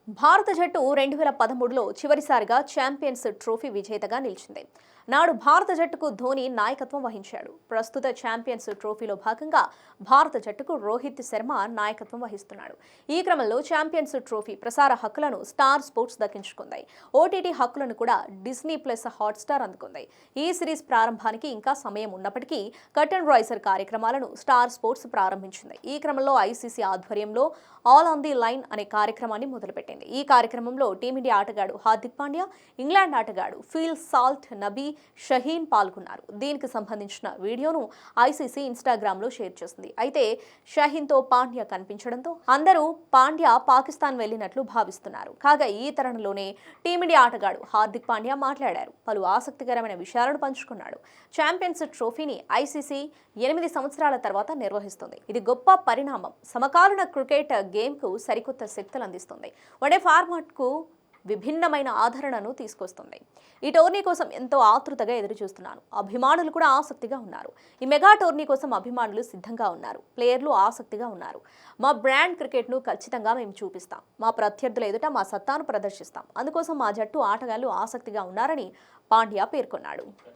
భారత జట్టు 2013లో చివరిసారిగా ఛాంపియన్స్ ట్రోఫీ విజేతగా నిలిచింది. నాడు భారత జట్టుకు ధోని నాయకత్వం వహించాడు. ప్రస్తుత ఛాంపియన్స్ ట్రోఫీలో భాగంగా భారత జట్టుకు రోహిత్ శర్మ నాయకత్వం వహిస్తున్నాడు. ఈ క్రమంలో ఛాంపియన్స్ ట్రోఫీ ప్రసార హక్కులను స్టార్ స్పోర్ట్స్ దక్కించుకుంది. ఓటీటీ హక్కులను కూడా డిస్నీ ప్లస్ హాట్స్టార్ అందుకుంది. ఈ సిరీస్ ప్రారంభానికి ఇంకా సమయం ఉన్నప్పటికీ కర్టెన్ రైజర్ కార్యక్రమాలను స్టార్ స్పోర్ట్స్ ప్రారంభించింది. ఈ క్రమంలో ఐసీసీ ఆధ్వర్యంలో ఆల్ ఆన్ ది లైన్ అనే కార్యక్రమాన్ని మొదలుపెట్టింది. ఈ కార్యక్రమంలో టీమిండియా ఆటగాడు హార్దిక్ పాండ్యా, ఇంగ్లాండ్ ఆటగాడు ఫిల్ సాల్ట్, నబీ షహీన్ పాల్గొన్నారు. దీనికి సంబంధించిన వీడియోను ఐసీసీ ఇన్స్టాగ్రామ్లో షేర్ చేసింది. అయితే షహీన్తో పాండ్యా కనిపించడంతో అందరూ పాండ్యా పాకిస్తాన్ వెళ్లినట్లు భావిస్తున్నారు. కాగా ఈ తరుణంలోనే టీమిండియా ఆటగాడు హార్దిక్ పాండ్యా మాట్లాడారు. పలు ఆసక్తికరమైన విషయాలను పంచుకున్నాడు. ఛాంపియన్స్ ట్రోఫీని ఐసీసీ 8 సంవత్సరాల తర్వాత నిర్వహిస్తుంది. ఇది గొప్ప పరిణామం. సమకాలీన క్రికెట్ గేమ్కు సరికొత్త శక్తులు అందిస్తుంది. వన్డే ఫార్మాట్కు విభిన్నమైన ఆదరణను తీసుకొస్తుంది. ఈ టోర్నీ కోసం ఎంతో ఆతృతగా ఎదురుచూస్తున్నాను. అభిమానులు కూడా ఆసక్తిగా ఉన్నారు. ఈ మెగా టోర్నీ కోసం అభిమానులు సిద్ధంగా ఉన్నారు. ప్లేయర్లు ఆసక్తిగా ఉన్నారు. మా బ్రాండ్ క్రికెట్ను ఖచ్చితంగా మేము చూపిస్తాం. మా ప్రత్యర్థుల ఎదుట మా సత్తాను ప్రదర్శిస్తాం. అందుకోసం మా జట్టు ఆటగాళ్లు ఆసక్తిగా ఉన్నారని పాండ్యా పేర్కొన్నాడు.